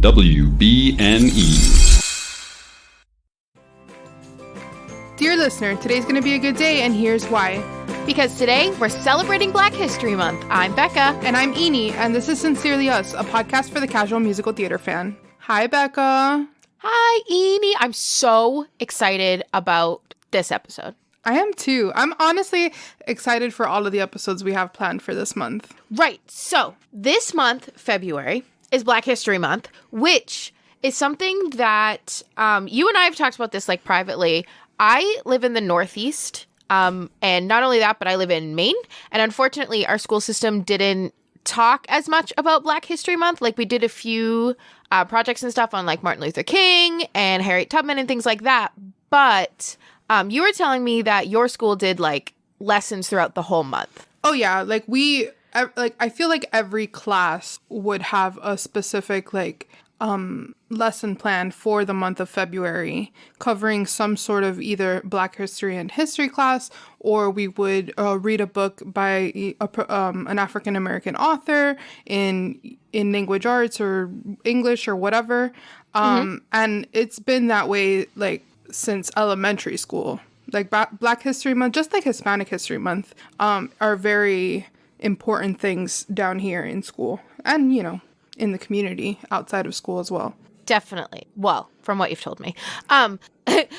WBNE. Dear listener, today's going to be a good day, and here's why. Because today, we're celebrating Black History Month. I'm Becca. And I'm Eni, and this is Sincerely Us, a podcast for the casual musical theater fan. Hi, Becca. Hi, Eni. I'm so excited about this episode. I am too. I'm honestly excited for all of the episodes we have planned for this month. Right. So, this month, February, is Black History Month, which is something that you and I have talked about this like privately. I live in the Northeast, and not only that, but I live in Maine. And unfortunately, our school system didn't talk as much about Black History Month. Like, we did a few projects and stuff on like Martin Luther King and Harriet Tubman and things like that. But you were telling me that your school did like lessons throughout the whole month. Oh yeah, I feel like every class would have a specific lesson plan for the month of February, covering some sort of either Black history and history class, or we would read a book by an African American author in language arts or English or whatever. And it's been that way like since elementary school. Like Black History Month, just like Hispanic History Month, are very important things down here in school, and in the community outside of school as well. Definitely. Well, from what you've told me.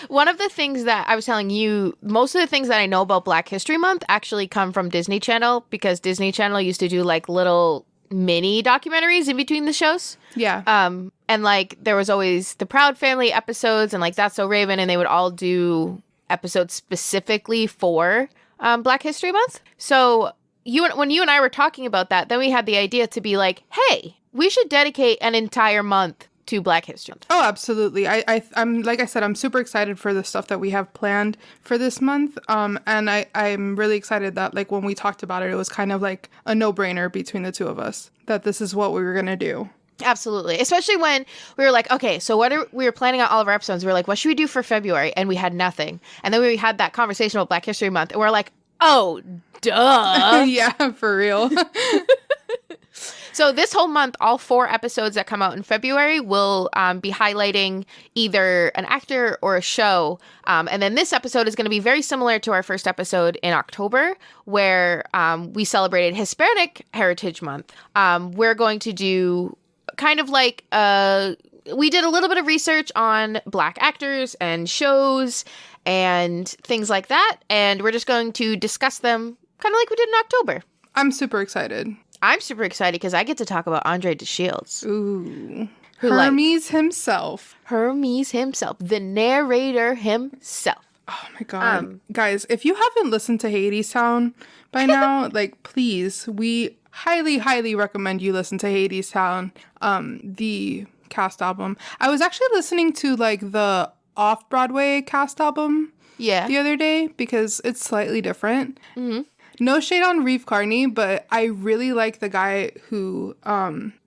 One of the things that I was telling you, most of the things that I know about Black History Month actually come from Disney Channel, because Disney Channel used to do like little mini documentaries in between the shows. Yeah. And like there was always the Proud Family episodes and like That's So Raven, and they would all do episodes specifically for Black History Month. So when you and I were talking about that, then we had the idea to be like, hey, we should dedicate an entire month to Black History Month. Oh, absolutely. I'm like I said, I'm super excited for the stuff that we have planned for this month. And I'm really excited that like when we talked about it, it was kind of like a no-brainer between the two of us that this is what we were going to do. Absolutely. Especially when we were like, okay, so we were planning out all of our episodes. We were like, what should we do for February? And we had nothing. And then we had that conversation about Black History Month, and we're like, oh, duh. Yeah, for real. So this whole month, all 4 episodes that come out in February will be highlighting either an actor or a show. And then this episode is going to be very similar to our first episode in October, where we celebrated Hispanic Heritage Month. We're going to do kind of like we did a little bit of research on Black actors and shows and things like that. And we're just going to discuss them kind of like we did in October. I'm super excited. I'm super excited because I get to talk about Andre DeShields. Ooh. Hermes himself. Hermes himself. The narrator himself. Oh my God. Guys, if you haven't listened to Hadestown by now, like, please, we highly, highly recommend you listen to Hadestown, the cast album. I was actually listening to, like, the off-Broadway cast album the other day because it's slightly different. Mm-hmm. No shade on Reeve Carney, but I really like the guy who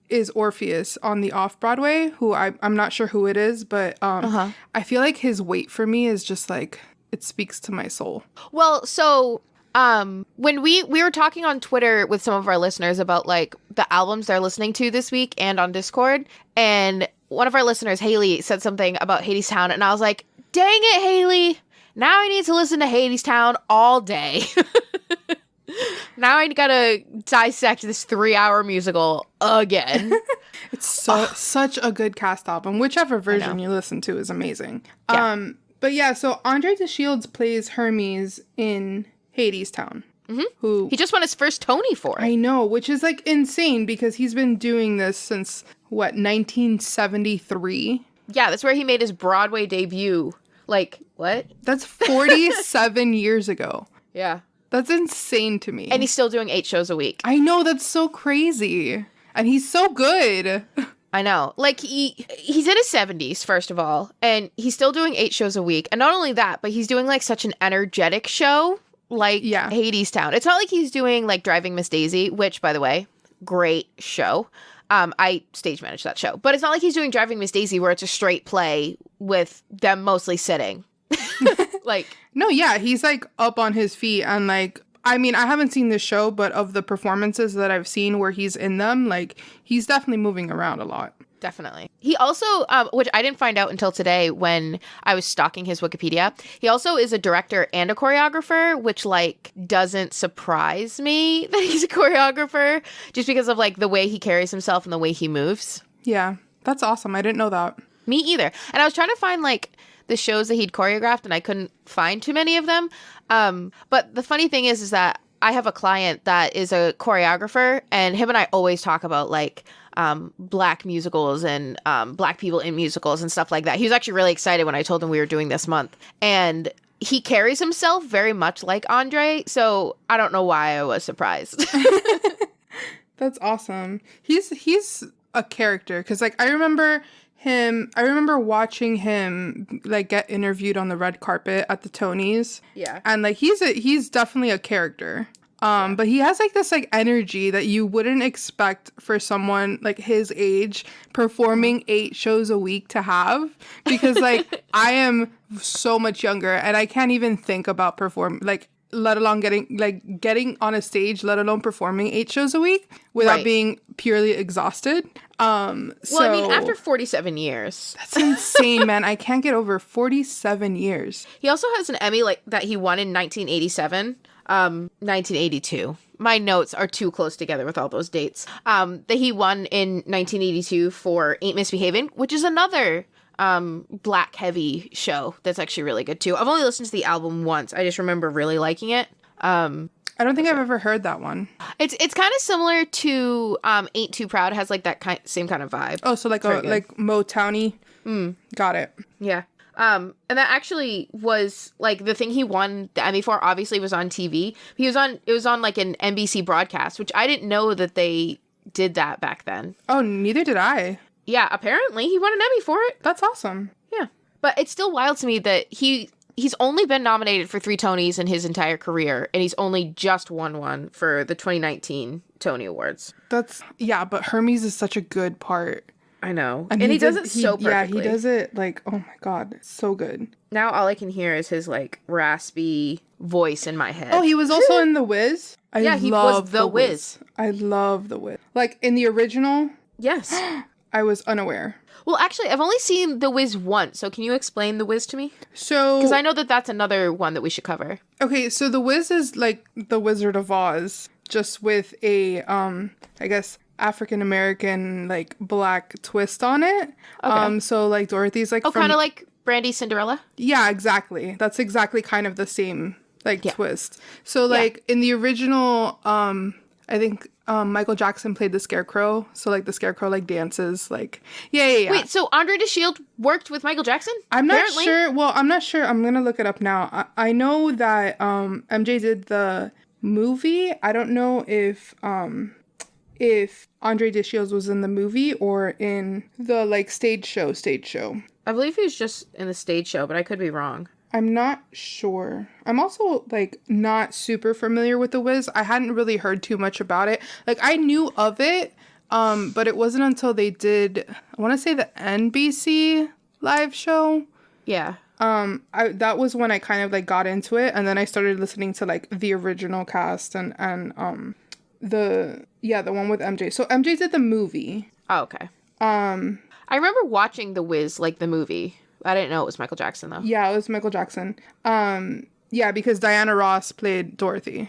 is Orpheus on the off-Broadway, who I'm not sure who it is, but I feel like his weight for me is just like, it speaks to my soul. Well, so when we were talking on Twitter with some of our listeners about like the albums they're listening to this week and on Discord, and one of our listeners, Haley, said something about Hadestown, and I was like, dang it, Haley, now I need to listen to Hadestown all day. Now I gotta dissect this 3-hour musical again. It's such a good cast album. Whichever version you listen to is amazing. Yeah. But yeah, so Andre DeShields plays Hermes in Hadestown. Mm-hmm. Who he just won his first Tony for. I know, which is like insane because he's been doing this since 1973. Yeah, that's where he made his Broadway debut. Like, what? That's 47 years ago. Yeah. That's insane to me. And he's still doing 8 shows a week. I know, that's so crazy. And he's so good. I know. Like, he's in his 70s, first of all, and he's still doing 8 shows a week. And not only that, but he's doing, like, such an energetic show, like Hadestown. It's not like he's doing, like, Driving Miss Daisy, which, by the way, great show. I stage managed that show. But it's not like he's doing Driving Miss Daisy where it's a straight play with them mostly sitting. Like, no, yeah, he's like up on his feet and like, I mean, I haven't seen this show, but of the performances that I've seen where he's in them, like he's definitely moving around a lot. Definitely. He also, which I didn't find out until today when I was stalking his Wikipedia, he also is a director and a choreographer, which, like, doesn't surprise me that he's a choreographer, just because of, like, the way he carries himself and the way he moves. Yeah, that's awesome. I didn't know that. Me either. And I was trying to find, like, the shows that he'd choreographed, and I couldn't find too many of them. But the funny thing is that I have a client that is a choreographer, and him and I always talk about, like, Black musicals and Black people in musicals and stuff like that. He was actually really excited when I told him we were doing this month. And he carries himself very much like Andre, so I don't know why I was surprised. That's awesome. He's a character, because, like, I remember watching him, like, get interviewed on the red carpet at the Tonys. Yeah. And, like, he's definitely a character. But he has, like, this, like, energy that you wouldn't expect for someone, like, his age performing 8 shows a week to have, because, like, I am so much younger and I can't even think about let alone getting on a stage, let alone performing 8 shows a week without being purely exhausted. Well, I mean, after 47 years. That's insane, man. I can't get over 47 years. He also has an Emmy, like, that he won in 1987. 1982. My notes are too close together with all those dates. That he won in 1982 for Ain't Misbehavin', which is another Black heavy show that's actually really good too. I've only listened to the album once. I just remember really liking it. I don't think I've ever heard that one. It's kind of similar to Ain't Too Proud. It has, like, that same kind of vibe. Oh, so like Motowny. Got it. Yeah. And that actually was, like, the thing he won the Emmy for, obviously, was on TV. It was on like an NBC broadcast, which I didn't know that they did that back then. Oh, neither did I. Yeah, apparently he won an Emmy for it. That's awesome. Yeah. But it's still wild to me that he's only been nominated for 3 Tonys in his entire career, and he's only just won one for the 2019 Tony Awards. But Hermes is such a good part. I know. And he does it so perfectly. Yeah, he does it, like, oh my God, it's so good. Now all I can hear is his, like, raspy voice in my head. Oh, he was also in The Wiz? He was The Wiz. I love The Wiz. Like, in the original? Yes. I was unaware. Well, actually, I've only seen The Wiz once, so can you explain The Wiz to me? So... Because I know that that's another one that we should cover. Okay, so The Wiz is like The Wizard of Oz, just with a, I guess... African-American, like, Black twist on it. Okay. So, like, Dorothy's, like, kind of like Brandy's Cinderella? Yeah, exactly. That's exactly kind of the same, like, twist. So, like, in the original, I think Michael Jackson played the Scarecrow. So, like, the Scarecrow, like, dances, like... Yeah. Wait, so Andre DeShield worked with Michael Jackson? I'm not sure. Well, I'm not sure. I'm gonna look it up now. I know that MJ did the movie. I don't know if Andre DeShields was in the movie or in the, like, stage show. I believe he was just in the stage show, but I could be wrong. I'm not sure. I'm also, like, not super familiar with The Wiz. I hadn't really heard too much about it. Like, I knew of it, but it wasn't until they did, I want to say, the NBC live show. Yeah. That was when I kind of, like, got into it, and then I started listening to, like, the original cast and the one with MJ. So MJ did the movie. Oh, okay. I remember watching The Wiz, like, the movie. I didn't know it was Michael Jackson, though. Yeah, it was Michael Jackson. Yeah, because Diana Ross played Dorothy.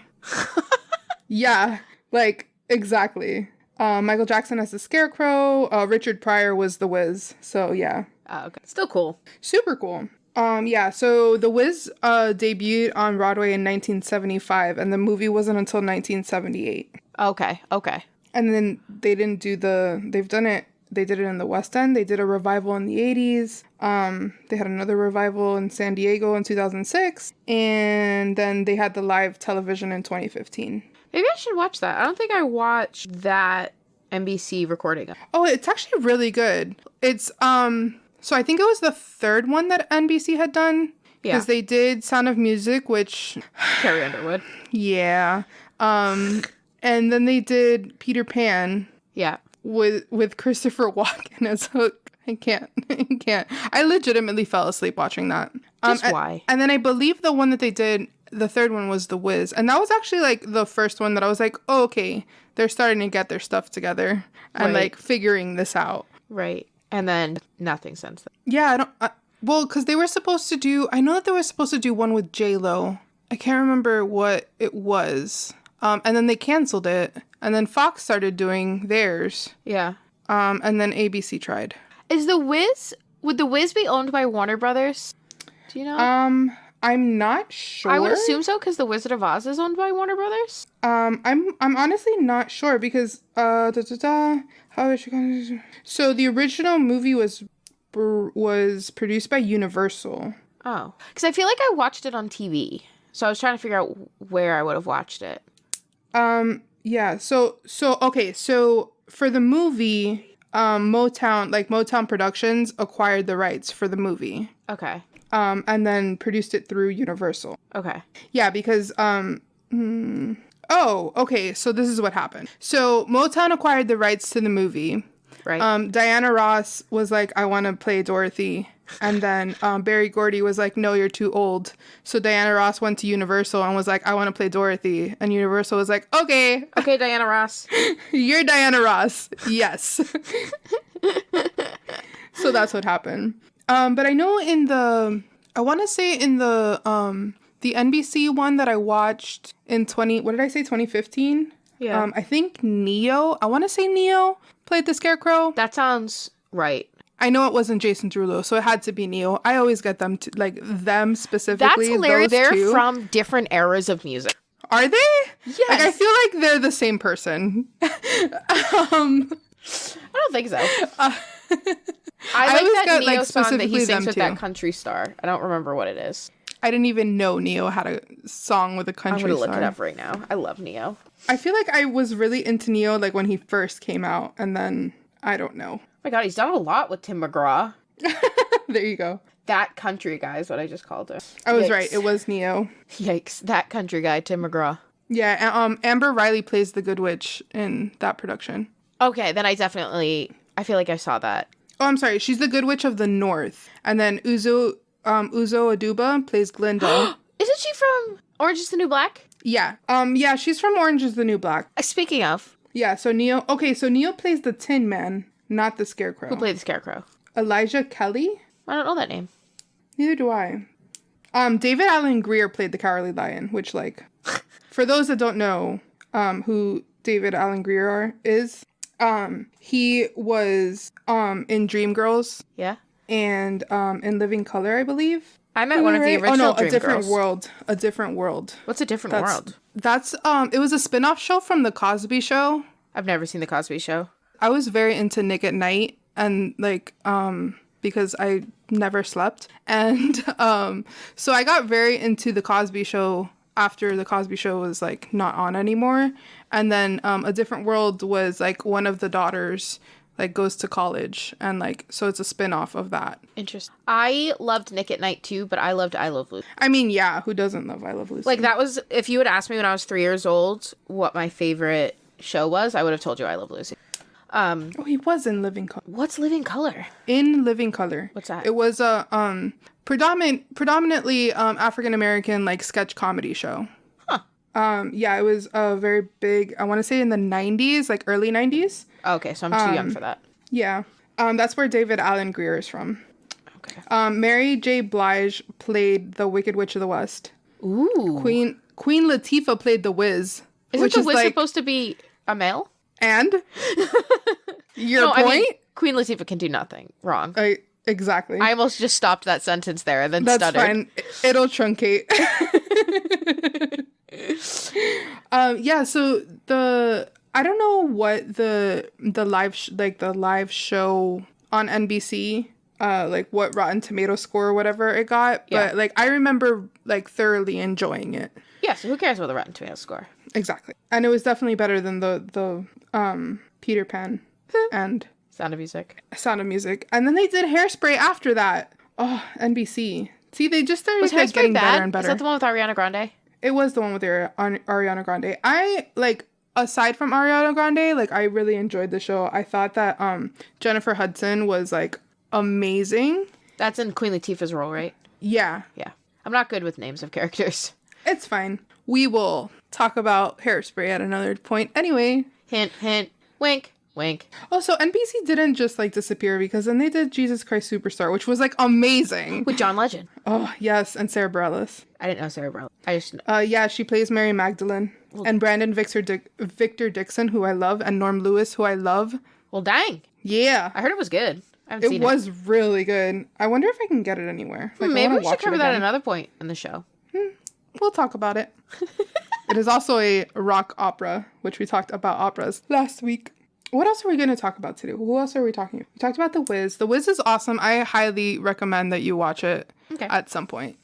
Yeah, like, exactly. Michael Jackson as the Scarecrow. Richard Pryor was The Wiz. So, yeah. Oh, okay. Still cool. Super cool. Yeah, so The Wiz debuted on Broadway in 1975, and the movie wasn't until 1978. Okay. And then they did it in the West End. They did a revival in the 80s. They had another revival in San Diego in 2006. And then they had the live television in 2015. Maybe I should watch that. I don't think I watched that NBC recording. Oh, it's actually really good. It's, so I think it was the third one that NBC had done. Yeah. Because they did Sound of Music, which... Carrie Underwood. Yeah. And then they did Peter Pan. Yeah. With Christopher Walken as Hook. I can't. I legitimately fell asleep watching that. Why? And then I believe the one that they did, the third one was The Wiz. And that was actually, like, the first one that I was like, oh, okay, they're starting to get their stuff together and, like, figuring this out. Right. And then nothing since then. Yeah, I don't. Well, because they were supposed to do. I know that they were supposed to do one with J-Lo. I can't remember what it was. And then they canceled it. And then Fox started doing theirs. Yeah. And then ABC tried. Would The Wiz be owned by Warner Brothers? Do you know? I'm not sure. I would assume so because The Wizard of Oz is owned by Warner Brothers. I'm honestly not sure because how is she going? So the original movie was produced by Universal. Oh, because I feel like I watched it on TV, so I was trying to figure out where I would have watched it. Yeah. So okay. So for the movie, Motown Productions acquired the rights for the movie. Okay. And then produced it through Universal. Okay. Yeah, because oh, okay. So this is what happened. So Motown acquired the rights to the movie. Right. Diana Ross was like, I want to play Dorothy. And then Berry Gordy was like, no, you're too old. So Diana Ross went to Universal and was like, I want to play Dorothy. And Universal was like, okay. Okay, Diana Ross. You're Diana Ross. Yes. So that's what happened. But I know I want to say in the NBC one that I watched in 2015? Yeah. I think I want to say Neo played the Scarecrow. That sounds right. I know it wasn't Jason Derulo, so it had to be Neo. I always get them them specifically. That's hilarious. Those They're two. from different eras of music. Are they? Yes. Like, I feel like they're the same person. I don't think so. I like always that got, Neo like, song that he specifically sings them with too. that country star. I don't remember what it is. I didn't even know Neo had a song with a I'm country gonna look star. it up right now. I love Neo. I feel like I was really into Neo like when he first came out, and then I don't know. Oh my god, he's done a lot with Tim McGraw. There you go. That country guy is what I just called him. I was Yikes. right. It was Neo. Yikes. That country guy, Tim McGraw. Yeah. Amber Riley plays the Good Witch in that production. Okay, then I feel like I saw that. Oh, I'm sorry. She's the Good Witch of the North, and then Uzo Aduba plays Glinda. Isn't she from Orange is the New Black? Yeah. Yeah. She's from Orange Is the New Black. Speaking of, Yeah. So Neo. Okay. So Neo plays the Tin Man, not the Scarecrow. who played the Scarecrow? Elijah Kelly. I don't know that name. Neither do I. David Alan Grier played the Cowardly Lion, which, like, for those that don't know, who David Alan Grier is, he was in Dreamgirls. Yeah. And in Living Color, I believe. I met one of the original A Different Dreamgirls. World. A Different World. What's a different world? That's it was a spin-off show from The Cosby Show. I've never seen the Cosby Show. I was very into Nick at Night, and like because I never slept, and so I got very into The Cosby Show after The Cosby Show was like not on anymore. And then A Different World was like one of the daughters like goes to college, and like so it's a spin-off of that. Interesting. I loved Nick at Night too, but I loved I Love Lucy. I mean, yeah, who doesn't love I Love Lucy? Like that was, if you had asked me when I was 3 years old what my favorite show was, I would have told you I Love Lucy. Oh, he was in Living Color. What's Living Color? In Living Color. What's that? It was a predominantly African American like sketch comedy show. Huh. Yeah, it was a very big, I want to say in the 90s, like early 90s. Okay, so I'm too young for that. Yeah. That's where David Alan Grier is from. Okay. Mary J. Blige played the Wicked Witch of the West. Ooh. Queen Latifah played the Wiz. Isn't the Wiz supposed to be a male? And? Your point? I mean, Queen Latifah can do nothing wrong. Exactly. I almost just stopped that sentence there and then That's stuttered. fine. It'll truncate. Yeah, so I don't know what the live show on NBC, like what Rotten Tomato score or whatever it got, Yeah. but like I remember like thoroughly enjoying it. Yeah, so who cares about the Rotten Tomatoes score? Exactly. And it was definitely better than the Peter Pan and Sound of Music. Sound of Music. And then they did Hairspray after that. Oh, NBC. See, they just started Was like, Hairspray getting bad? better and better. Is that the one with Ariana Grande? It was the one with Ariana Grande. I like, aside from Ariana Grande, like I really enjoyed the show. I thought that Jennifer Hudson was like amazing. That's in Queen Latifah's role, right? Yeah. Yeah. I'm not good with names of characters. It's fine. We will talk about Hairspray at another point. Anyway. Hint, hint, wink, Wink. Oh, so NBC didn't just like disappear, because then they did Jesus Christ Superstar, which was like amazing. With John Legend. Oh, yes. And Sarah Bareilles. I didn't know Sarah Bareilles. I just know. Yeah, she plays Mary Magdalene. And Brandon Victor Dixon, who I love, and Norm Lewis, who I love. Well, dang. Yeah. I heard it was good. I haven't seen it. It was really good. I wonder if I can get it anywhere. Like, Maybe we should cover that at another point in the show. We'll talk about it. It is also a rock opera, which we talked about operas last week. What else are we going to talk about today? Who else are we talking about? We talked about The Wiz. The Wiz is awesome. I highly recommend that you watch it at some point.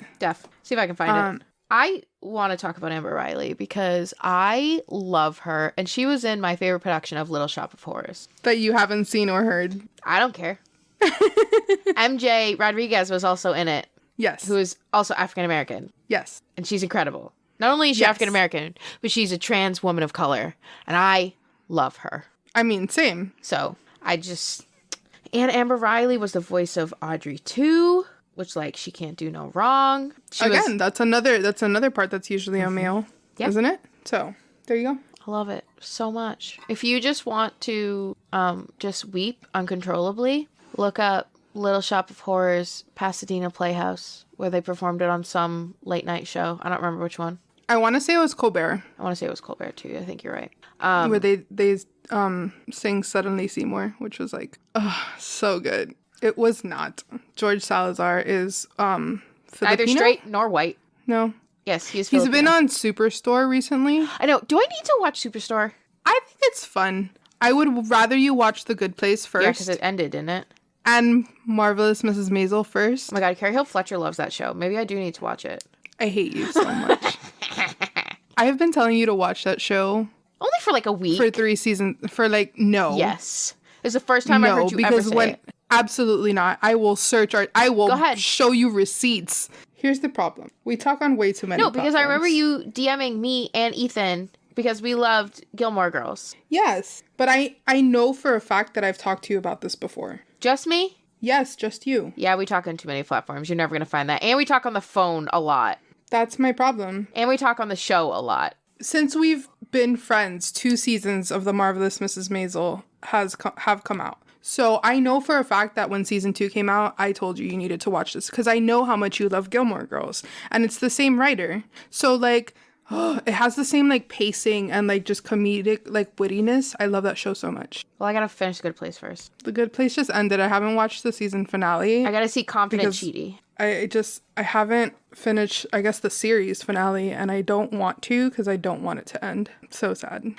See if I can find it. I want to talk about Amber Riley because I love her. And she was in my favorite production of Little Shop of Horrors. That you haven't seen or heard. I don't care. MJ Rodriguez was also in it. Yes. Who is also African-American. Yes. And she's incredible. Not only is she African-American, but she's a trans woman of color. And I love her. I mean, same. So, and Amber Riley was the voice of Audrey 2, which, like, she can't do no wrong. That's another part that's usually a male, isn't it? So, there you go. I love it so much. If you just want to just weep uncontrollably, look up Little Shop of Horrors Pasadena Playhouse, where they performed it on some late night show. I don't remember which one. I want to say it was Colbert. I want to say it was Colbert, too. I think you're right. Where they sing Suddenly Seymour, which was like, so good. It was not. George Salazar is Filipino? Neither straight nor white. No. Yes, he's Filipino. He's been on Superstore recently. I know. Do I need to watch Superstore? I think it's fun. I would rather you watch The Good Place first. Yeah, because it ended, didn't it? And Marvelous Mrs. Maisel first. Oh my god, Carrie Hill Fletcher loves that show. Maybe I do need to watch it. I hate you so much. I have been telling you to watch that show. Only for like a week. For 3 seasons. For like, no. Yes. It's the first time I heard you ever say it. Absolutely not. I will search. I will show you receipts. Here's the problem. We talk on way too many because I remember you DMing me and Ethan because we loved Gilmore Girls. Yes. But I know for a fact that I've talked to you about this before. Just me? Yes, just you. Yeah, we talk on too many platforms. You're never going to find that. And we talk on the phone a lot. That's my problem. And we talk on the show a lot. Since we've been friends, 2 seasons of The Marvelous Mrs. Maisel have come out. So I know for a fact that when season 2 came out, I told you needed to watch this because I know how much you love Gilmore Girls. And it's the same writer. So like, it has the same like pacing and like just comedic like wittiness. I love that show so much. Well, I gotta finish The Good Place first. The Good Place just ended. I haven't watched the season finale. I gotta see Confident Chidi. I haven't finished, I guess, the series finale, and I don't want to because I don't want it to end. So sad.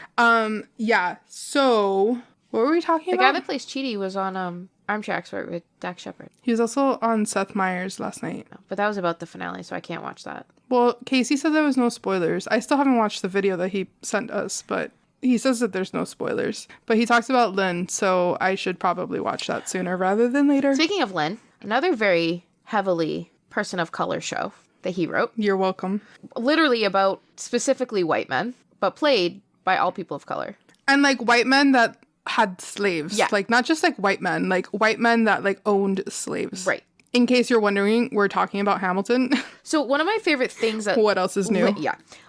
Yeah. So what were we talking about? The guy that plays Chidi was on Armchair Expert with Dax Shepard. He was also on Seth Meyers last night. But that was about the finale, so I can't watch that. Well, Casey said there was no spoilers. I still haven't watched the video that he sent us, but he says that there's no spoilers. But he talks about Lynn, so I should probably watch that sooner rather than later. Speaking of Lynn, another very heavily person of color show that he wrote. You're welcome. Literally about specifically white men, but played by all people of color. And like white men that had slaves. Yeah. Like not just like white men that like owned slaves. Right. In case you're wondering, we're talking about Hamilton. So one of my favorite things that... What else is new?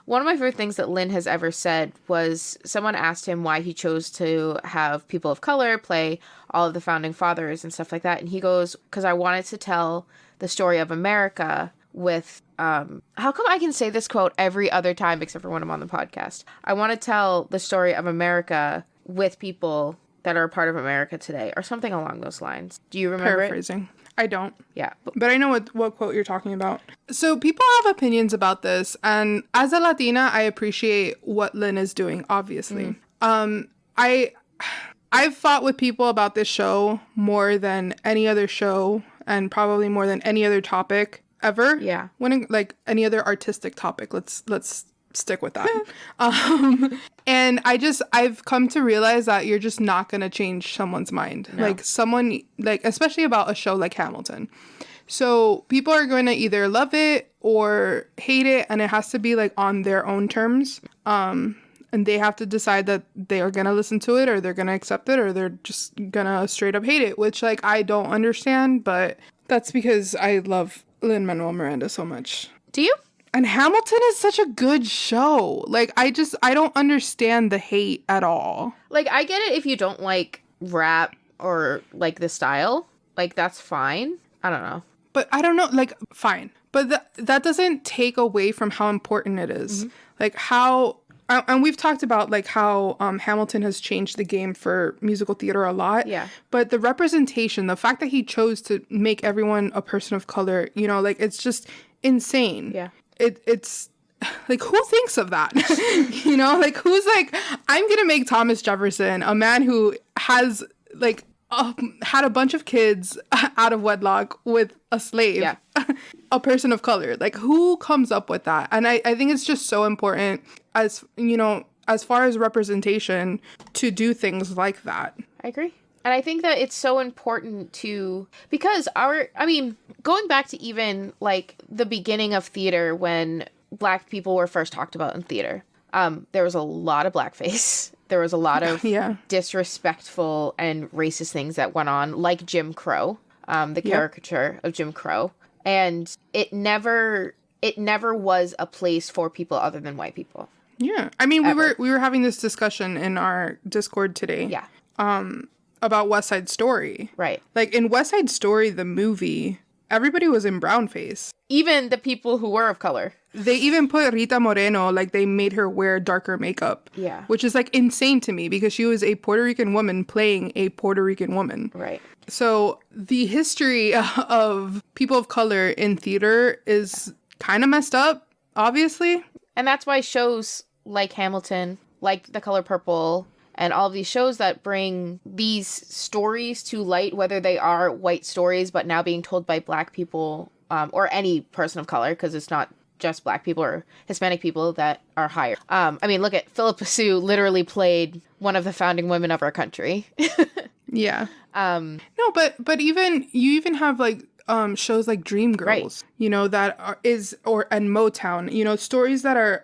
One of my favorite things that Lynn has ever said was someone asked him why he chose to have people of color play all of the founding fathers and stuff like that. And he goes, because I wanted to tell the story of America with... how come I can say this quote every other time except for when I'm on the podcast? I want to tell the story of America with people that are a part of America today, or something along those lines. Do you remember Paraphrasing. I don't. Yeah. But I know what quote you're talking about. So people have opinions about this, and as a Latina, I appreciate what Lynn is doing, obviously. I've fought with people about this show more than any other show, and probably more than any other topic ever. Yeah. When like any other artistic topic. Let's stick with that. And I've come to realize that you're just not going to change someone's mind. No. Like someone, like, especially about a show like Hamilton. So people are going to either love it or hate it, and it has to be like on their own terms. And they have to decide that they are going to listen to it, or they're going to accept it, or they're just going to straight up hate it, which like I don't understand, but that's because I love Lin-Manuel Miranda so much. Do you? And Hamilton is such a good show. Like, I don't understand the hate at all. Like, I get it if you don't like rap or like the style, like that's fine. I don't know. But I don't know, like, fine. But that doesn't take away from how important it is. Like, how... And we've talked about, like, how Hamilton has changed the game for musical theater a lot. Yeah. But the representation, the fact that he chose to make everyone a person of color, you know, like, it's just insane. Yeah. It's... Like, who thinks of that? You know? Like, who's like, I'm gonna make Thomas Jefferson a man who has, like... had a bunch of kids out of wedlock with a slave, a person of color. Like, who comes up with that? And I think it's just so important, as you know, as far as representation, to do things like that. I agree. And I think that it's so important because going back to even like the beginning of theater when Black people were first talked about in theater, there was a lot of blackface. There was a lot of disrespectful and racist things that went on, like Jim Crow, the caricature of Jim Crow. And it never was a place for people other than white people. Yeah. I mean, we were having this discussion in our Discord today. Yeah. About West Side Story. Right. Like, in West Side Story, the movie, everybody was in brownface. Even the people who were of color. They even put Rita Moreno, like, they made her wear darker makeup. Yeah. Which is, like, insane to me because she was a Puerto Rican woman playing a Puerto Rican woman. Right. So the history of people of color in theater is kind of messed up, obviously. And that's why shows like Hamilton, like The Color Purple, and all of these shows that bring these stories to light, whether they are white stories, but now being told by Black people, or any person of color, because it's not just Black people or Hispanic people that are hired. I mean, look at Philippa Sue literally played one of the founding women of our country. Yeah. No, but even you even have like shows like Dreamgirls, Right. you know, that and Motown, you know, stories that are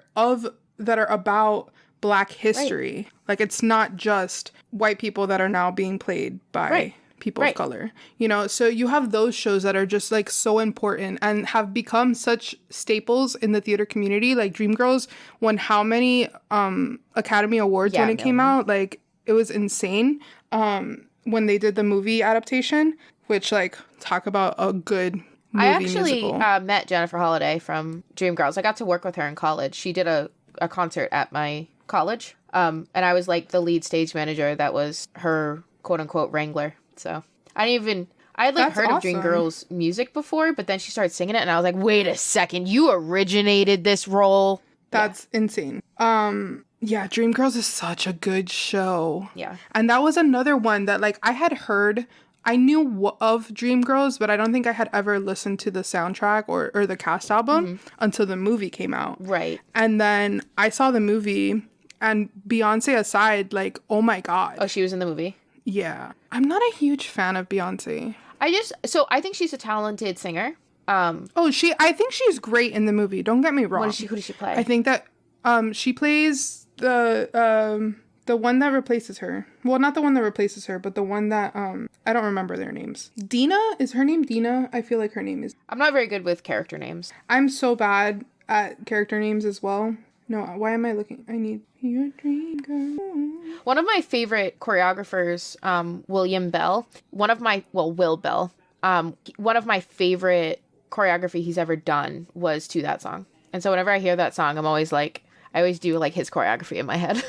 about Black history. Right. Like, it's not just white people that are now being played by people of color, you know. So you have those shows that are just like so important and have become such staples in the theater community. Like Dreamgirls won how many Academy Awards when it came out? Like, it was insane. When they did the movie adaptation, which, like, talk about a good movie I actually musical. met Jennifer Holliday from Dreamgirls. I got to work with her in college. She did a concert at my college. And I was like the lead stage manager that was her quote unquote wrangler. So I had like heard of Dreamgirls music before, but then she started singing it and I was like, wait a second, you originated this role. That's insane. Yeah, Dreamgirls is such a good show. Yeah. And that was another one that, like, I knew of Dreamgirls, but I don't think I had ever listened to the soundtrack or the cast album until the movie came out. Right. And then I saw the movie, and Beyonce aside, like, oh my God. Oh, she was in the movie? Yeah. I'm not a huge fan of Beyonce. I think she's a talented singer. I think she's great in the movie. Don't get me wrong. Who does she play? I think that she plays the one that replaces her. Well, not the one that replaces her, but the one that I don't remember their names. Dina? Is her name Dina? I feel like her name is. I'm not very good with character names. I'm so bad at character names as well. No, why am I looking? I need your dream girl. One of my favorite choreographers, Will Bell. One of my favorite choreography he's ever done was to that song. And so whenever I hear that song, I always do like his choreography in my head.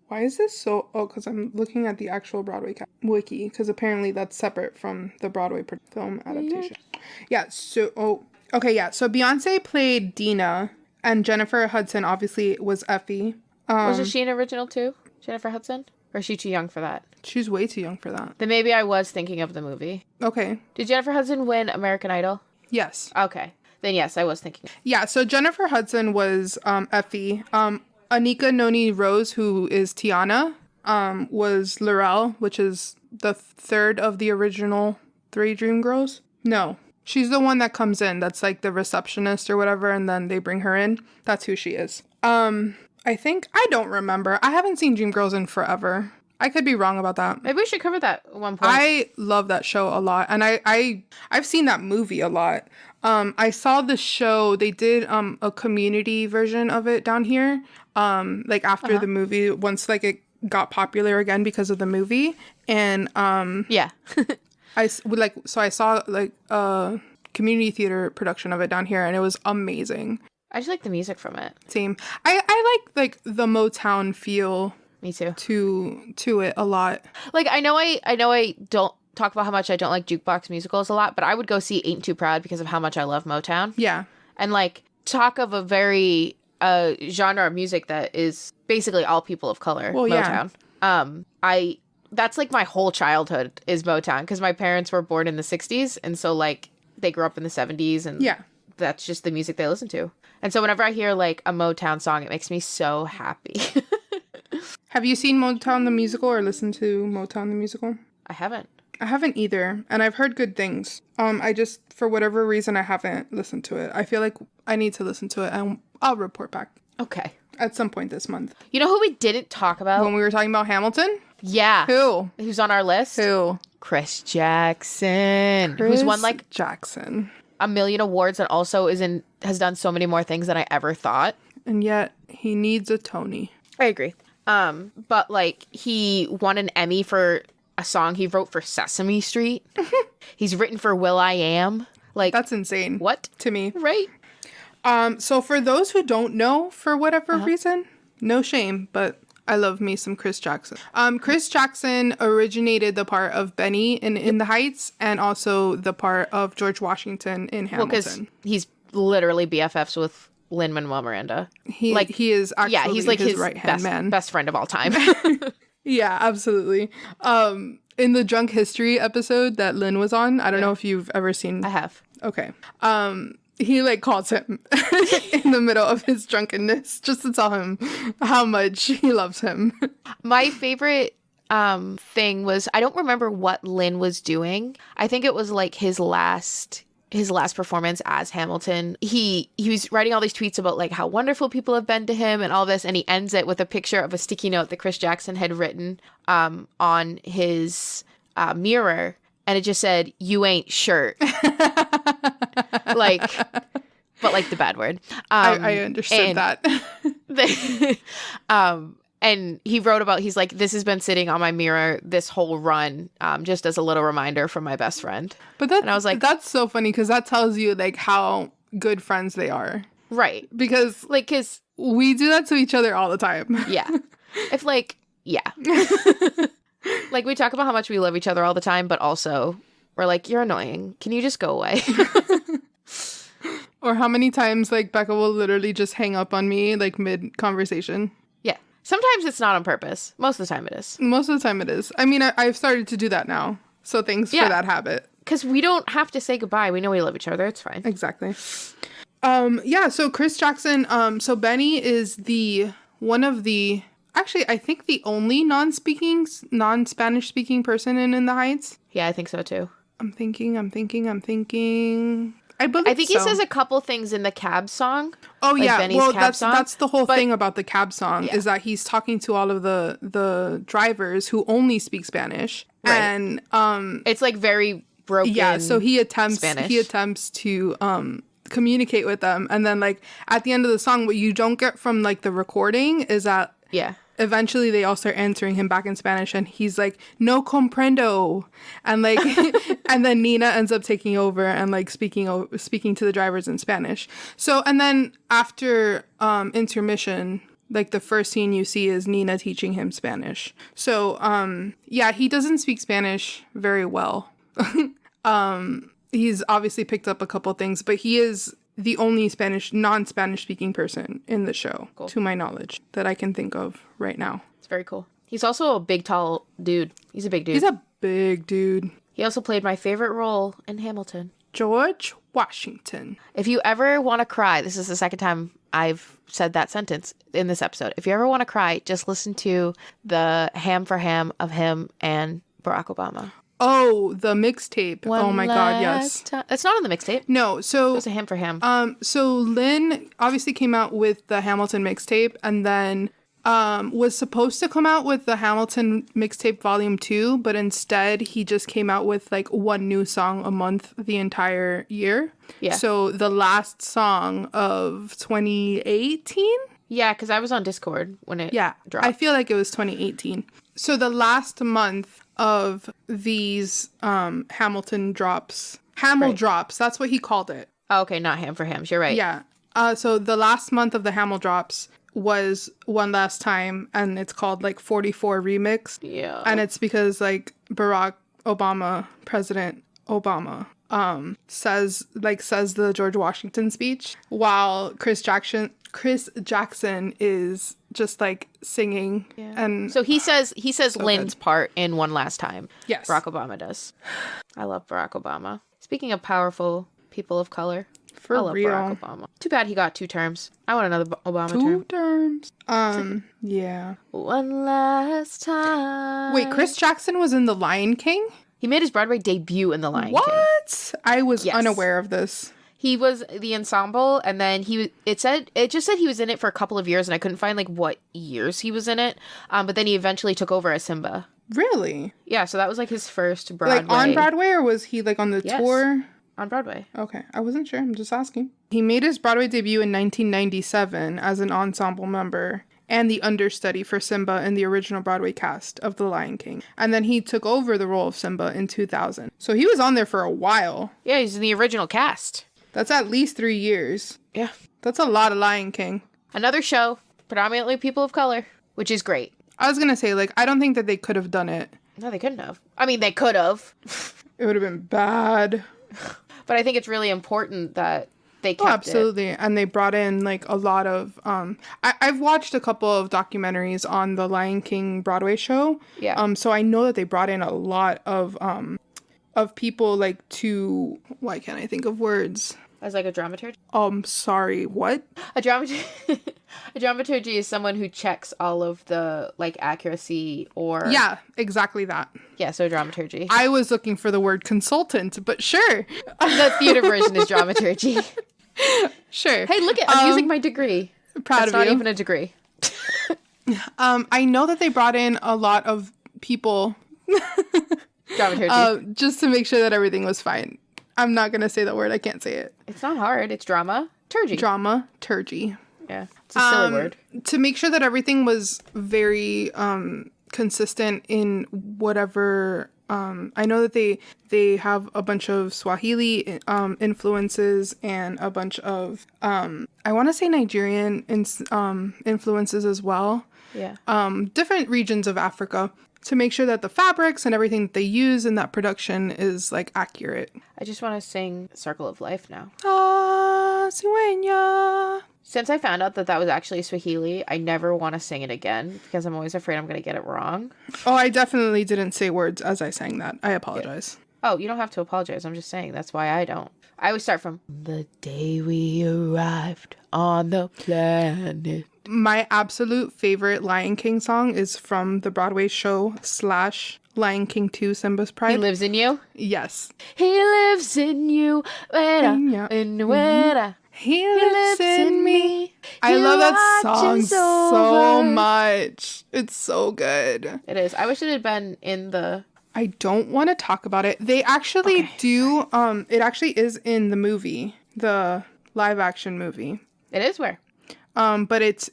Why is this so... Oh, because I'm looking at the actual Broadway wiki, because apparently that's separate from the Broadway film adaptation. Yeah, so... Okay, yeah. So Beyonce played Dina, and Jennifer Hudson obviously was Effie. Wasn't she an original too? Jennifer Hudson? Or is she too young for that? She's way too young for that. Then maybe I was thinking of the movie. Okay. Did Jennifer Hudson win American Idol? Yes. Okay. Then yes, I was thinking. Yeah, so Jennifer Hudson was Effie. Anika Noni Rose, who is Tiana, was Laurel, which is the third of the original 3 Dreamgirls. No, she's the one that comes in. That's like the receptionist or whatever, and then they bring her in. That's who she is. I don't remember. I haven't seen Dreamgirls in forever. I could be wrong about that. Maybe we should cover that at one point. I love that show a lot, and I've seen that movie a lot. I saw the show. They did a community version of it down here. Like after the movie, once like it got popular again because of the movie. And Yeah. I saw like a community theater production of it down here, and it was amazing. I just like the music from it. Same. I like the Motown feel Me too. to it a lot. Like, I know I don't talk about how much I don't like jukebox musicals a lot, but I would go see Ain't Too Proud because of how much I love Motown. Yeah. And like, talk of a very genre of music that is basically all people of color. Well, Motown. Yeah. That's like my whole childhood is Motown because my parents were born in the 60s, and so like they grew up in the 70s, and Yeah. that's just the music they listen to. And so whenever I hear like a Motown song, it makes me so happy. Have you seen Motown the musical or listened to Motown the musical? I haven't. I haven't either, and I've heard good things. I just, for whatever reason, I haven't listened to it. I feel like I need to listen to it, and I'll report back Okay. at some point this month. You know who we didn't talk about? When we were talking about Hamilton? Yeah. Who? Who's on our list? Who? Chris Jackson. Who's won like Jackson. a million awards and also has done so many more things than I ever thought. And yet, he needs a Tony. I agree. But like he won an Emmy for a song he wrote for Sesame Street. He's written for Will.i.am. Like, That's insane. what? To me. Right? So for those who don't know, for whatever reason, no shame, but I love me some Chris Jackson. Chris Jackson originated the part of Benny in The Heights, and also the part of George Washington in Well, because Hamilton. he's literally BFFs with Lin-Manuel Miranda. He is actually he's like his right-hand man. best friend of all time. Yeah, absolutely. In the Drunk History episode that Lynn was on, I don't know if you've ever seen. I have. Okay. He like calls him in the middle of his drunkenness just to tell him how much he loves him. My favorite thing was, I don't remember what Lin was doing. I think it was like his last performance as Hamilton. He was writing all these tweets about like how wonderful people have been to him and all this, and he ends it with a picture of a sticky note that Chris Jackson had written on his mirror, and it just said, "You ain't shirt." Like, but like the bad word. I understood that. And he wrote about, he's like, this has been sitting on my mirror this whole run, just as a little reminder from my best friend. But and I was like, that's so funny because that tells you like how good friends they are. Right. Because we do that to each other all the time. Yeah. If like, yeah. Like we talk about how much we love each other all the time, but also we're like, you're annoying. Can you just go away? Or how many times like Becca will literally just hang up on me like mid conversation. Yeah. Sometimes it's not on purpose. Most of the time it is. Most of the time it is. I mean, I've started to do that now. So thanks for that habit. Because we don't have to say goodbye. We know we love each other. It's fine. Exactly. Yeah, so Chris Jackson, so Benny is actually, I think the only non-Spanish speaking person in The Heights. Yeah, I think so too. I'm thinking. I think he says a couple things in the Cab song. Oh like yeah, Benny's well Cab song. that's the whole thing about the Cab song is that he's talking to all of the drivers who only speak Spanish, right. And it's like very broken. Yeah, so he attempts Spanish. to communicate with them, and then like at the end of the song, what you don't get from like the recording is that eventually they all start answering him back in Spanish, and he's like, "No comprendo," and like, and then Nina ends up taking over and like speaking to the drivers in Spanish. So, and then after intermission, like the first scene you see is Nina teaching him Spanish. So, yeah, he doesn't speak Spanish very well. He's obviously picked up a couple things, but he is the only non-Spanish speaking person in the show, to my knowledge, that I can think of right now. It's very cool. He's also a big, tall dude. He's a big dude. He's a big dude. He also played my favorite role in Hamilton. George Washington. If you ever want to cry, this is the second time I've said that sentence in this episode. If you ever want to cry, just listen to the Ham for Ham of him and Barack Obama. Oh, the mixtape. Oh my God, yes. It's not on the mixtape. No, so... It was a Ham for Ham. So Lynn obviously came out with the Hamilton mixtape, and then was supposed to come out with the Hamilton mixtape volume 2, but instead he just came out with like one new song a month the entire year. Yeah. So the last song of 2018 Yeah, because I was on Discord when it dropped. I feel like it was 2018. So the last month of these Hamilton drops, drops, that's what he called it. Oh, okay, not Ham for Hams. You're right. Yeah. So the last month of the Hamil drops was One Last Time, and it's called like 44 Remix. Yeah. And it's because like Barack Obama, President Obama, says the George Washington speech while Chris Jackson is just like singing. Yeah. And so he says Lynn's part in One Last Time. Yes. Barack Obama does. I love Barack Obama. Speaking of powerful people of color, I love real. Barack Obama. Too bad he got 2 terms. I want another Obama term. 2 terms. Yeah. One last time. Wait, Chris Jackson was in The Lion King? He made his Broadway debut in The Lion King. What? I was unaware of this. He was the ensemble, and then it just said he was in it for a couple of years, and I couldn't find like what years he was in it. But then he eventually took over as Simba. Really? Yeah, so that was like his first Broadway. Like on Broadway, or was he like on the tour? On Broadway. Okay, I wasn't sure. I'm just asking. He made his Broadway debut in 1997 as an ensemble member and the understudy for Simba in the original Broadway cast of The Lion King. And then he took over the role of Simba in 2000. So he was on there for a while. Yeah, he's in the original cast. That's at least 3 years. Yeah. That's a lot of Lion King. Another show, predominantly people of color, which is great. I was going to say, like, I don't think that they could have done it. No, they couldn't have. I mean, they could have. It would have been bad. But I think it's really important that they kept absolutely. It. And they brought in, like, a lot of... I've watched a couple of documentaries on the Lion King Broadway show. Yeah. So I know that they brought in a lot of people, like, to... Why can't I think of words? As, like, a dramaturg? Sorry, what? A dramaturgy is someone who checks all of the, like, accuracy or... Yeah, exactly that. Yeah, so dramaturgy. I was looking for the word consultant, but sure. The theater version is dramaturgy. Sure. Hey, look I'm using my degree. Proud That's of you. not even a degree. I know that they brought in a lot of people... Dramaturgy. Just to make sure that everything was fine. I'm not going to say that word. I can't say it. It's not hard. It's dramaturgy. Dramaturgy. Yeah. It's a silly word. To make sure that everything was very consistent in whatever... I know that they have a bunch of Swahili influences and a bunch of... I want to say Nigerian influences as well. Yeah. Different regions of Africa. To make sure that the fabrics and everything that they use in that production is, like, accurate. I just want to sing Circle of Life now. Sueña. Since I found out that was actually Swahili, I never want to sing it again because I'm always afraid I'm going to get it wrong. Oh, I definitely didn't say words as I sang that. I apologize. Yeah. Oh, you don't have to apologize. I'm just saying that's why I don't. I always start from the day we arrived on the planet. My absolute favorite Lion King song is from the Broadway show / Lion King 2 Simba's Pride. He Lives in You? Yes. He lives in you. He lives in me. I love that song so much. It's so good. It is. I wish it had been in the... I don't want to talk about it. They actually do... It actually is in the movie. The live action movie. It is where? But it's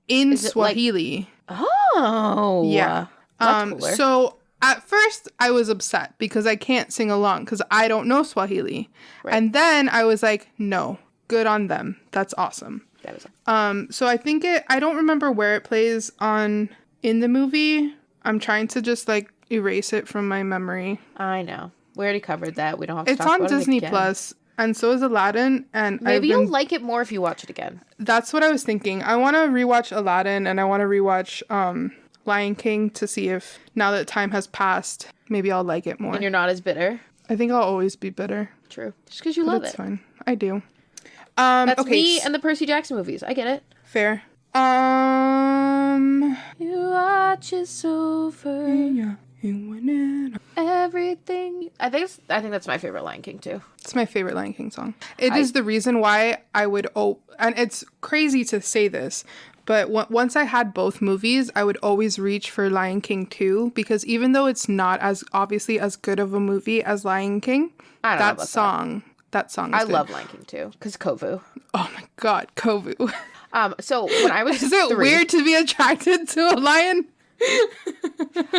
in Swahili. Oh. Yeah. That's cooler. So at first I was upset because I can't sing along because I don't know Swahili. Right. And then I was like, no, good on them. That's awesome. That is awesome. So I think I don't remember where it plays in the movie. I'm trying to just like erase it from my memory. I know. We already covered that. We don't have to talk about it again. It's on Disney Plus. And so is Aladdin, and maybe you'll like it more if you watch it again. That's what I was thinking. I want to rewatch Aladdin, and I want to rewatch Lion King to see if, now that time has passed, maybe I'll like it more. And you're not as bitter? I think I'll always be bitter. True. Just because you love it. It's fine. I do. That's me and the Percy Jackson movies. I get it. Fair. You watch is over. Yeah. Everything. I think that's my favorite Lion King too. It's my favorite Lion King song. It is the reason why I would and it's crazy to say this, but once I had both movies, I would always reach for Lion King 2 because even though it's not as obviously as good of a movie as Lion King, that song is I good. love Lion King 2 because Kovu. Oh my god, Kovu. So when I was Is it weird to be attracted to a lion?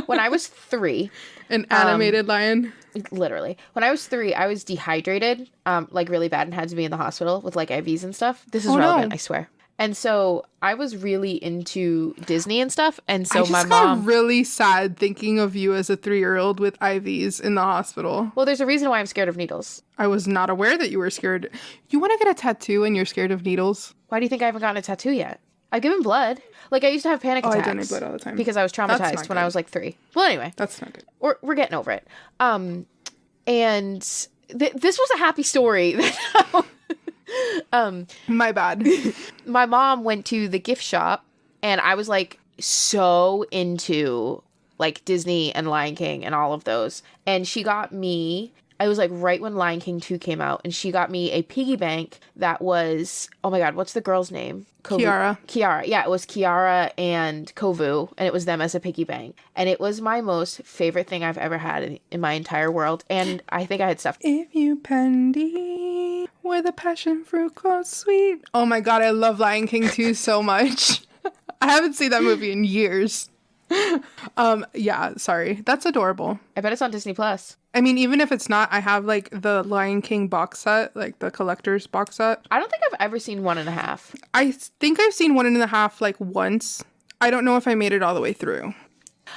When I was 3, an animated lion. Literally, when I was 3, I was dehydrated, like really bad, and had to be in the hospital with like IVs and stuff. This is relevant, no. I swear. And so I was really into Disney and stuff. And so my mom got really sad thinking of you as a 3-year-old with IVs in the hospital. Well, there's a reason why I'm scared of needles. I was not aware that you were scared. You want to get a tattoo and you're scared of needles? Why do you think I haven't gotten a tattoo yet? I've given blood. Like, I used to have panic attacks. I donate blood all the time. Because I was traumatized when I was like 3. Well, anyway. That's not good. We're getting over it. And this was a happy story. My bad. My mom went to the gift shop, and I was like so into like Disney and Lion King and all of those. And she got me, I was like right when Lion King 2 came out, and she got me a piggy bank that was, oh my God, what's the girl's name? Kiara. Yeah, it was Kiara and Kovu, and it was them as a piggy bank. And it was my most favorite thing I've ever had in my entire world. And I think I had stuff. If you pendy, where the passion fruit grows sweet. Oh my God, I love Lion King 2 so much. I haven't seen that movie in years. Yeah, sorry. That's adorable. I bet it's on Disney Plus. I mean, even if it's not, I have like the Lion King box set, like the collector's box set. I don't think I've ever seen 1.5. I think I've seen 1.5 like once. I don't know if I made it all the way through.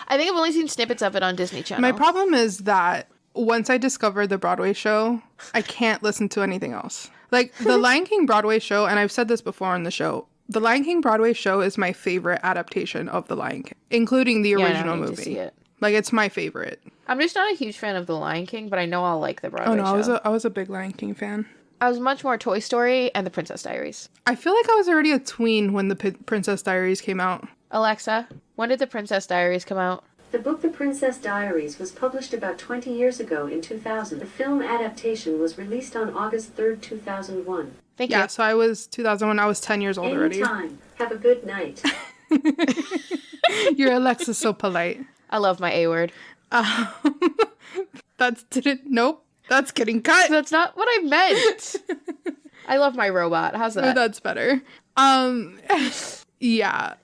I think I've only seen snippets of it on Disney Channel. My problem is that once I discovered the Broadway show, I can't listen to anything else. Like the Lion King Broadway show, and I've said this before on the show, the Lion King Broadway show is my favorite adaptation of the Lion King, including the original movie. To see it. Like, it's my favorite. I'm just not a huge fan of the Lion King, but I know I'll like the Broadway show. I was a big Lion King fan. I was much more Toy Story and The Princess Diaries. I feel like I was already a tween when the Princess Diaries came out. Alexa, when did The Princess Diaries come out? The book The Princess Diaries was published about 20 years ago in 2000. The film adaptation was released on August 3rd, 2001. Thank you. Yeah, so I was 2001. I was 10 years old already. Anytime. Have a good night. Your Alexa's so polite. I love my A word. Nope. That's getting cut. That's not what I meant. I love my robot. How's that? Oh, that's better. Yeah.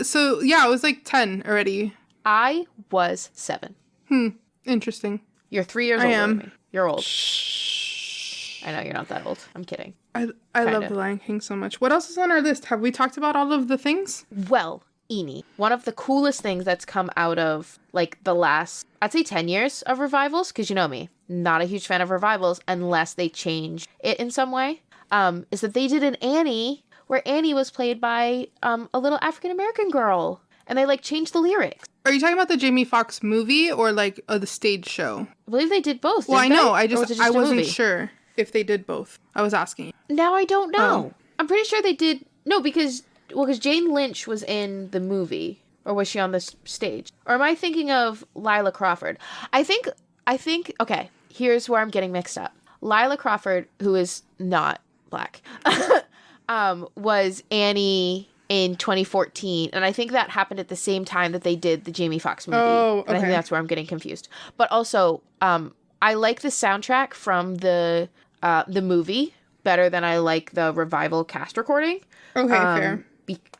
So yeah, I was like 10 already. I was 7. Interesting. You're 3 years older than me. You're old. Shh. I know you're not that old. I'm kidding. I love The Lion King so much. What else is on our list? Have we talked about all of the things? Well, Eni, one of the coolest things that's come out of like the last, I'd say 10 years of revivals, because you know me, not a huge fan of revivals unless they change it in some way, is that they did an Annie where Annie was played by a little African-American girl, and they like changed the lyrics. Are you talking about the Jamie Foxx movie or like the stage show? I believe they did both. Well, I know. I wasn't sure if they did both. I was asking. Now I don't know. I'm pretty sure they did. No, because Jane Lynch was in the movie, or was she on the stage? Or am I thinking of Lila Crawford? I think. Okay, here's where I'm getting mixed up. Lila Crawford, who is not black, was Annie in 2014, and I think that happened at the same time that they did the Jamie Foxx movie. Oh, okay. And I think that's where I'm getting confused. But also, I like the soundtrack from the movie better than I like the revival cast recording. Okay, fair.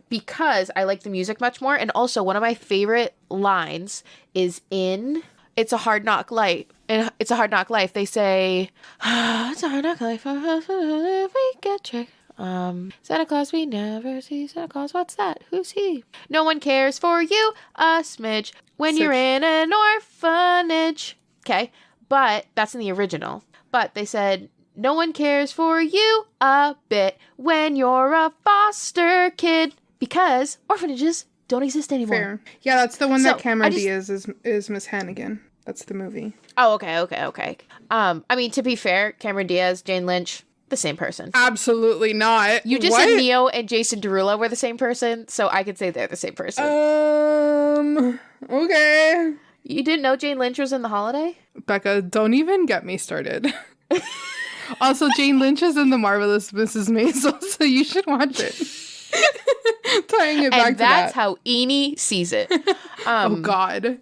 Because I like the music much more, and also one of my favorite lines is in "It's a Hard Knock Life." And "It's a Hard Knock Life," they say, "It's a hard knock life if we get tricked. Santa Claus we never see. Santa Claus, what's that? Who's he? No one cares for you a smidge when you're in an orphanage." Okay, but that's in the original. But they said, "No one cares for you a bit when you're a foster kid because orphanages don't exist anymore." Fair. Yeah, that's the one that Cameron Diaz is Miss Hannigan. That's the movie. Oh, okay. I mean, to be fair, Cameron Diaz, Jane Lynch, the same person. Absolutely not. You just said Neo and Jason Derulo were the same person, so I could say they're the same person. Okay. You didn't know Jane Lynch was in The Holiday? Becca, don't even get me started. Also, Jane Lynch is in The Marvelous Mrs. Maisel, so you should watch it. Tying it back to that. And that's how Eni sees it. Oh, God.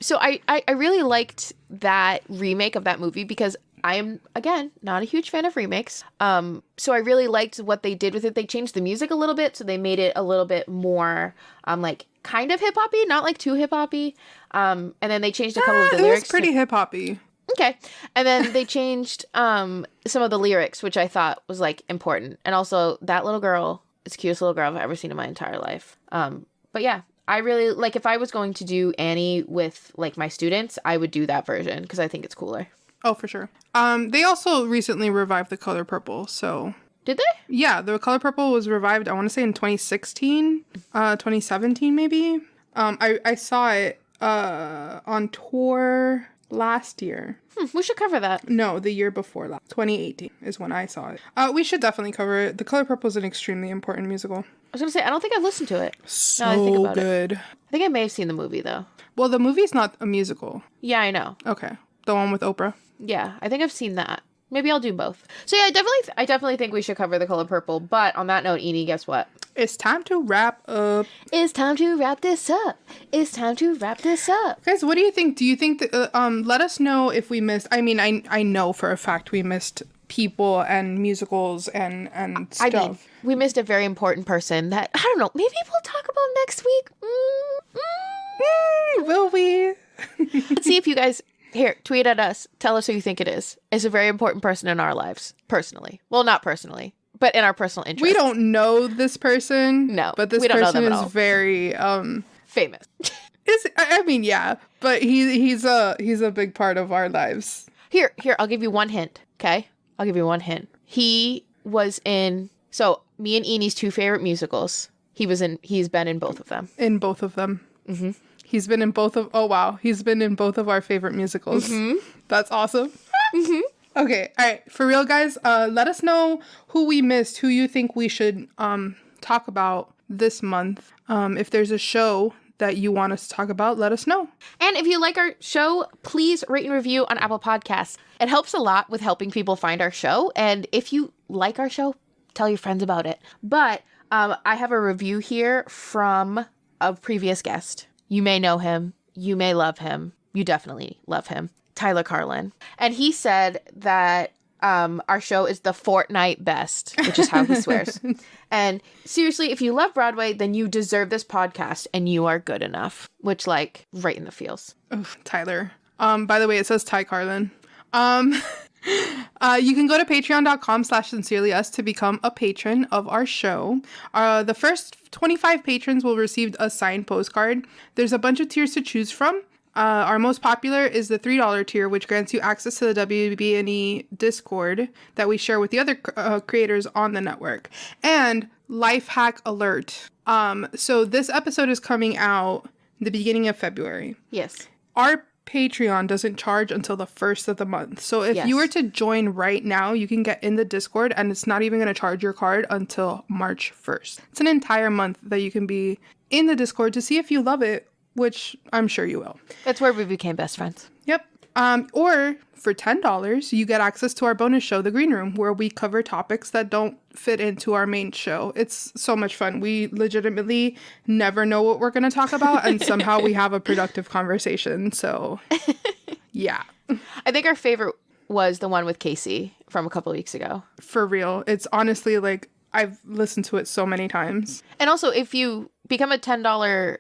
So I really liked that remake of that movie because I am, again, not a huge fan of remakes. So I really liked what they did with it. They changed the music a little bit, so they made it a little bit more, like, kind of hip-hoppy, not, like, too hip-hoppy. And then they changed a couple of the lyrics. It was pretty hip-hoppy. Okay. And then they changed some of the lyrics, which I thought was, like, important. And also, that little girl is the cutest little girl I've ever seen in my entire life. But yeah, I really, like, if I was going to do Annie with, like, my students, I would do that version because I think it's cooler. Oh, for sure. They also recently revived The Color Purple, so... Did they? Yeah, The Color Purple was revived, I want to say in 2016, 2017 maybe. I saw it on tour last year. We should cover that. No, the year before last. 2018 is when I saw it. We should definitely cover it. The Color Purple is an extremely important musical. I was going to say, I don't think I've listened to it. So now I think about good. it. I think I may have seen the movie, though. Well, the movie's not a musical. Yeah, I know. Okay. The one with Oprah. Yeah, I think I've seen that. Maybe I'll do both. So yeah, I definitely think we should cover The Color Purple. But on that note, Edie, guess what? It's time to wrap up. It's time to wrap this up. It's time to wrap this up. Guys, what do you think? Do you think that, let us know if we missed, I mean, I know for a fact we missed people and musicals and stuff. I mean, we missed a very important person that, I don't know, maybe we'll talk about next week. Will we? Let's see if you guys... Here, tweet at us. Tell us who you think it is. It's a very important person in our lives, personally. Well, not personally, but in our personal interest. We don't know this person. No, but this we don't know person them at is all. very famous. I mean, yeah, but he's a big part of our lives. Here, I'll give you one hint. Okay, I'll give you one hint. He was in me and Enie's two favorite musicals. He's been in both of them. In both of them. Mm-hmm. He's been in both of... Oh, wow. He's been in both of our favorite musicals. Mm-hmm. That's awesome. Mm-hmm. Okay. All right. For real, guys, let us know who we missed, who you think we should talk about this month. If there's a show that you want us to talk about, let us know. And if you like our show, please rate and review on Apple Podcasts. It helps a lot with helping people find our show. And if you like our show, tell your friends about it. But I have a review here from a previous guest. You may know him. You may love him. You definitely love him. Tyler Carlin. And he said that our show is the fortnight best, which is how he swears. And seriously, if you love Broadway, then you deserve this podcast and you are good enough, which, like, right in the feels. Oh, Tyler. By the way, it says Ty Carlin. You can go to patreon.com/sincerelyus to become a patron of our show. The first 25 patrons will receive a signed postcard. There's a bunch of tiers to choose from. Our most popular is the $3 tier, which grants you access to the WB&E Discord that we share with the other creators on the network. And life hack alert. So this episode is coming out the beginning of February. Yes. Our Patreon doesn't charge until the first of the month. So if you were to join right now, you can get in the Discord and it's not even going to charge your card until March 1st. It's an entire month that you can be in the Discord to see if you love it, which I'm sure you will. That's where we became best friends. Yep. Or for $10, you get access to our bonus show, The Green Room, where we cover topics that don't fit into our main show. It's so much fun. We legitimately never know what we're going to talk about, and somehow we have a productive conversation. So, yeah. I think our favorite was the one with Casey from a couple of weeks ago. For real. It's honestly, like, I've listened to it so many times. And also, if you become a $10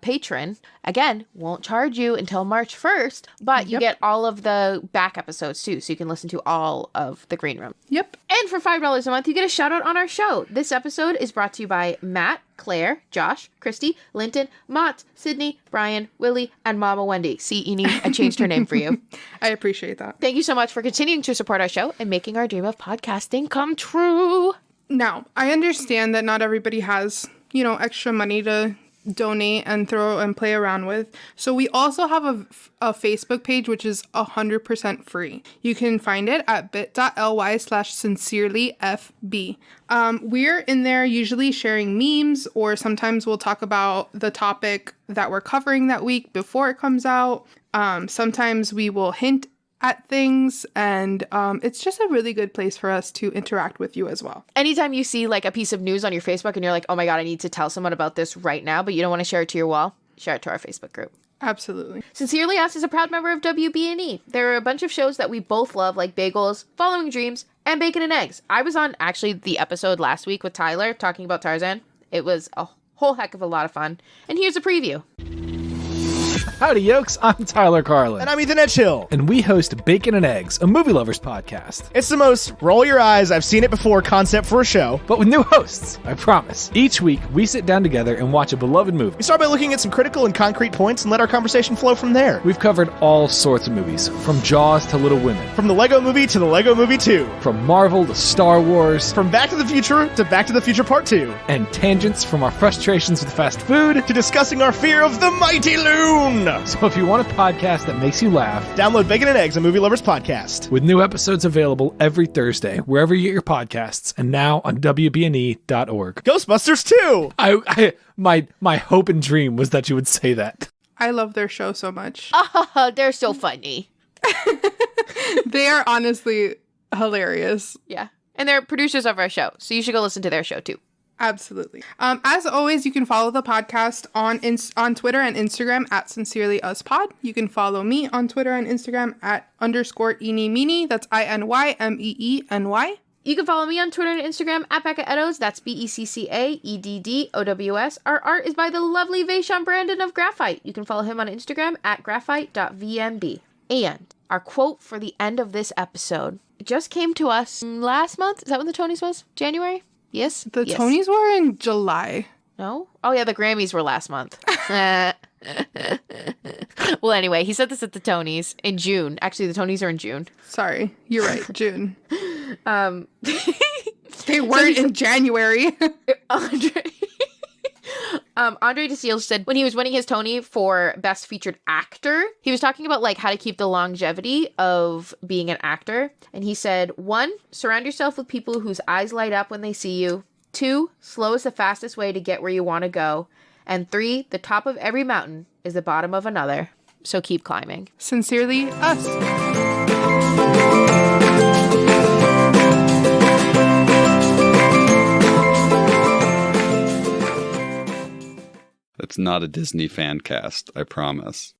patron, again, won't charge you until March 1st, but you get all of the back episodes too, so you can listen to all of The Green Room. Yep. And for $5 a month, you get a shout out on our show. This episode is brought to you by Matt, Claire, Josh, Christy, Linton, Mott, Sydney, Brian, Willie, and Mama Wendy. See, Eni, I changed her name for you. I appreciate that. Thank you so much for continuing to support our show and making our dream of podcasting come true. Now, I understand that not everybody has, extra money to donate and throw and play around with. So we also have a Facebook page, which is 100% free. You can find it at bit.ly/sincerelyfb. We're in there usually sharing memes, or sometimes we'll talk about the topic that we're covering that week before it comes out. Sometimes we will hint at things, and it's just a really good place for us to interact with you as well. Anytime you see like a piece of news on your Facebook and you're like, oh my God, I need to tell someone about this right now, but you don't want to share it to your wall, share it to our Facebook group. Absolutely. Sincerely Us is a proud member of WB&E. There are a bunch of shows that we both love, like Bagels, Following Dreams, and Bacon and Eggs. I was on, actually, the episode last week with Tyler talking about Tarzan. It was a whole heck of a lot of fun. And here's a preview. Howdy, yokes. I'm Tyler Carlin. And I'm Ethan Edgehill. And we host Bacon and Eggs, a movie lovers podcast. It's the most roll your eyes, I've seen it before concept for a show. But with new hosts, I promise. Each week, we sit down together and watch a beloved movie. We start by looking at some critical and concrete points and let our conversation flow from there. We've covered all sorts of movies, from Jaws to Little Women. From the Lego Movie to the Lego Movie 2. From Marvel to Star Wars. From Back to the Future to Back to the Future Part 2. And tangents from our frustrations with fast food to discussing our fear of the mighty loon. So if you want a podcast that makes you laugh, download Bacon and Eggs, a movie lovers podcast. With new episodes available every Thursday, wherever you get your podcasts, and now on WBNE.org. Ghostbusters 2! My hope and dream was that you would say that. I love their show so much. They're so funny. They are honestly hilarious. Yeah. And they're producers of our show, so you should go listen to their show too. Absolutely. As always, you can follow the podcast on Twitter and Instagram at SincerelyUsPod. You can follow me on Twitter and Instagram at _EnyMeeny. That's INYMEENY. You can follow me on Twitter and Instagram at Becca Eddowes. That's BECCAEDDOWS. Our art is by the lovely Vaishon Brandon of Graphite. You can follow him on Instagram at graphite.vmb. And our quote for the end of this episode just came to us last month. Is that when the Tonys was? January? Yes? The Tonys were in July. No? Oh, yeah, the Grammys were last month. Well, anyway, he said this at the Tonys in June. Actually, the Tonys are in June. Sorry. You're right. June. They weren't in January. Andre DeSille said when he was winning his Tony for Best Featured Actor, he was talking about like how to keep the longevity of being an actor. And he said, 1, surround yourself with people whose eyes light up when they see you. 2, slow is the fastest way to get where you want to go. And 3, the top of every mountain is the bottom of another. So keep climbing. Sincerely, us. It's not a Disney fan cast, I promise.